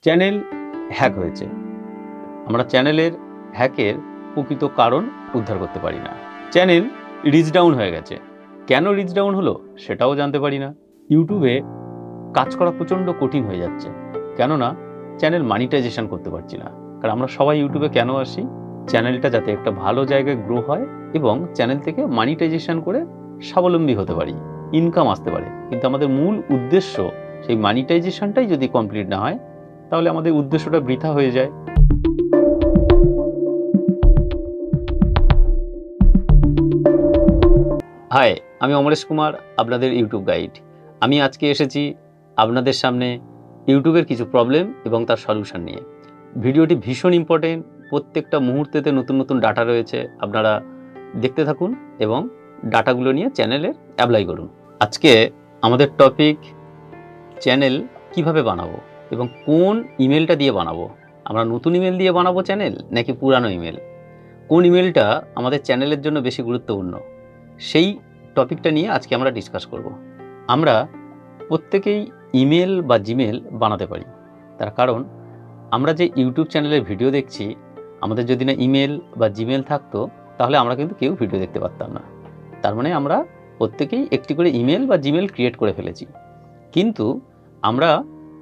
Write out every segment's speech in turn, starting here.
Channel hack হয়েছে। আমরা চ্যানেলের হ্যাকের প্রকৃত কারণ উদ্ধার করতে পারি না। চ্যানেল রিচ ডাউন হয়ে গেছে। কেন রিচ ডাউন হলো সেটাও জানতে পারি না। ইউটিউবে কাজ করা প্রচণ্ড কঠিন হয়ে যাচ্ছে, কেননা চ্যানেল মনিটাইজেশন করতে পারছি না। কারণ আমরা সবাই ইউটিউবে কেন আসি? চ্যানেলটা যাতে একটা ভালো জায়গায় গ্রো হয় এবং চ্যানেল থেকে মনিটাইজেশন করে স্বাবলম্বী হতে পারি, ইনকাম আসতে পারে। কিন্তু আমাদের মূল উদ্দেশ্য সেই মনিটাইজেশনটাই যদি কমপ্লিট না হয়, তাহলে আমাদের উদ্দেশ্যটা বৃথা হয়ে যায়। হাই, আমি অমরেশ কুমার, আপনাদের ইউটিউব গাইড। আমি আজকে এসেছি আপনাদের সামনে ইউটিউবের কিছু প্রবলেম এবং তার সলিউশন নিয়ে। ভিডিওটি ভীষণ ইম্পর্টেন্ট। প্রত্যেকটা মুহূর্তেতে নতুন নতুন ডাটা রয়েছে, আপনারা দেখতে থাকুন এবং ডাটাগুলো নিয়ে চ্যানেলে অ্যাপ্লাই করুন। আজকে আমাদের টপিক চ্যানেল কিভাবে বানাবো এবং কোন ইমেলটা দিয়ে বানাবো। আমরা নতুন ইমেল দিয়ে বানাবো চ্যানেল, নাকি পুরানো ইমেল? কোন ইমেলটা আমাদের চ্যানেলের জন্য বেশি গুরুত্বপূর্ণ, সেই টপিকটা নিয়ে আজকে আমরা ডিসকাস করব। আমরা প্রত্যেকেই ইমেল বা জিমেল বানাতে পারি। তার কারণ আমরা যে ইউটিউব চ্যানেলের ভিডিও দেখছি, আমাদের যদি না ইমেল বা জিমেল থাকতো, তাহলে আমরা কিন্তু কেউ ভিডিও দেখতে পারতাম না। তার মানে আমরা প্রত্যেকেই একটি করে ইমেল বা জিমেল ক্রিয়েট করে ফেলেছি। কিন্তু আমরা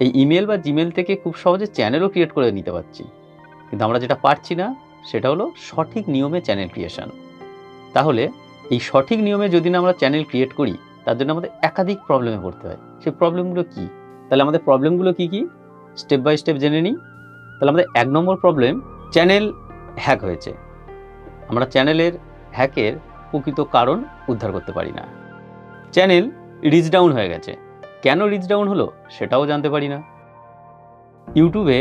এই ইমেল বা জিমেল থেকে খুব সহজে চ্যানেলও ক্রিয়েট করে নিতে পারছি। কিন্তু আমরা যেটা পারছি না সেটা হলো সঠিক নিয়মে চ্যানেল ক্রিয়েশন। তাহলে এই সঠিক নিয়মে যদি না আমরা চ্যানেল ক্রিয়েট করি, তার জন্য আমাদের একাধিক প্রবলেমে পড়তে হয়। সেই প্রবলেমগুলো কি? তাহলে আমাদের প্রবলেমগুলো কি কি স্টেপ বাই স্টেপ জেনে নিই। তাহলে আমাদের 1 নম্বর প্রবলেম, চ্যানেল হ্যাক হয়েছে। আমরা চ্যানেলের হ্যাকের প্রকৃত কারণ উদ্ধার করতে পারি না। চ্যানেল রিচ ডাউন হয়ে গেছে। কেন রিচ ডাউন হলো সেটাও জানতে পারি না। ইউটিউবে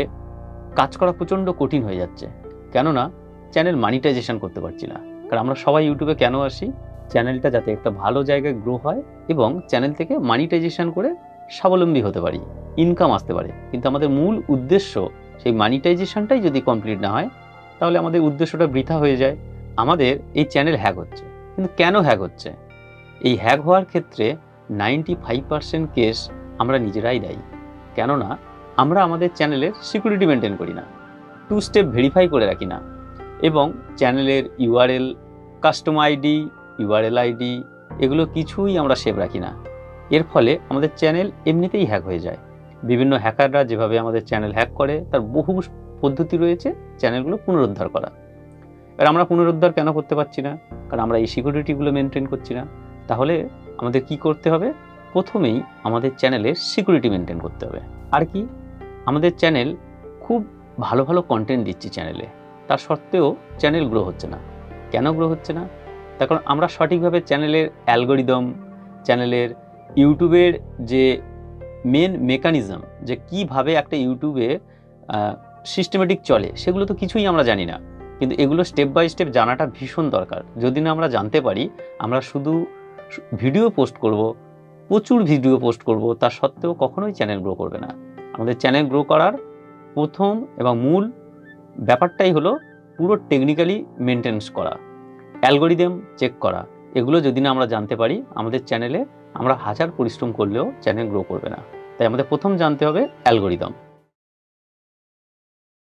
কাজ করা প্রচণ্ড কঠিন হয়ে যাচ্ছে, কেননা চ্যানেল মনিটাইজেশন করতে পারছি না। কারণ আমরা সবাই ইউটিউবে কেন আসি? চ্যানেলটা যাতে একটা ভালো জায়গায় গ্রো হয় এবং চ্যানেল থেকে মনিটাইজেশন করে স্বাবলম্বী হতে পারি, ইনকাম আসতে পারে। কিন্তু আমাদের মূল উদ্দেশ্য সেই মনিটাইজেশনটাই যদি কমপ্লিট না হয়, তাহলে আমাদের উদ্দেশ্যটা বৃথা হয়ে যায়। আমাদের এই চ্যানেল হ্যাক হচ্ছে। কিন্তু কেন হ্যাক হচ্ছে? এই হ্যাক হওয়ার ক্ষেত্রে 95% কেস আমরা নিজেরাই দায়ী। কেননা আমরা আমাদের চ্যানেলের সিকিউরিটি মেনটেন করি না, 2 স্টেপ ভেরিফাই করে রাখি না, এবং চ্যানেলের URL, custom ID, URL ID এগুলো কিছুই আমরা সেভ রাখি না। এর ফলে আমাদের চ্যানেল এমনিতেই হ্যাক হয়ে যায়। বিভিন্ন হ্যাকাররা যেভাবে আমাদের চ্যানেল হ্যাক করে, তার বহু পদ্ধতি রয়েছে চ্যানেলগুলো পুনরুদ্ধার করা। আর আমরা পুনরুদ্ধার কেন করতে পারছি না? কারণ আমরা এই সিকিউরিটিগুলো মেনটেন করছি না। তাহলে আমাদের কি করতে হবে? প্রথমেই আমাদের চ্যানেলের সিকিউরিটি মেনটেন করতে হবে। আর কি, আমাদের চ্যানেল খুব ভালো ভালো কন্টেন্ট দিচ্ছি চ্যানেলে, তার সত্ত্বেও চ্যানেল গ্রো হচ্ছে না। কেন গ্রো হচ্ছে না? তার কারণ আমরা সঠিকভাবে চ্যানেলের অ্যালগোরিদম, চ্যানেলের ইউটিউবের যে মেন মেকানিজম, যে কিভাবে একটা ইউটিউবে সিস্টেমেটিক চলে, সেগুলো তো কিছুই আমরা জানি না। কিন্তু এগুলো স্টেপ বাই স্টেপ জানাটা ভীষণ দরকার। যদি না আমরা জানতে পারি, আমরা শুধু ভিডিও পোস্ট করব, প্রচুর ভিডিও পোস্ট করব, তার সত্ত্বেও কখনোই চ্যানেল গ্রো করবে না। আমাদের চ্যানেল গ্রো করার প্রথম এবং মূল ব্যাপারটাই হলো পুরো টেকনিক্যালি মেনটেন্স করা, অ্যালগোরিদম চেক করা। এগুলো যদি না আমরা জানতে পারি, আমাদের চ্যানেলে আমরা হাজার পরিশ্রম করলেও চ্যানেল গ্রো করবে না। তাই আমাদের প্রথম জানতে হবে অ্যালগোরিদম।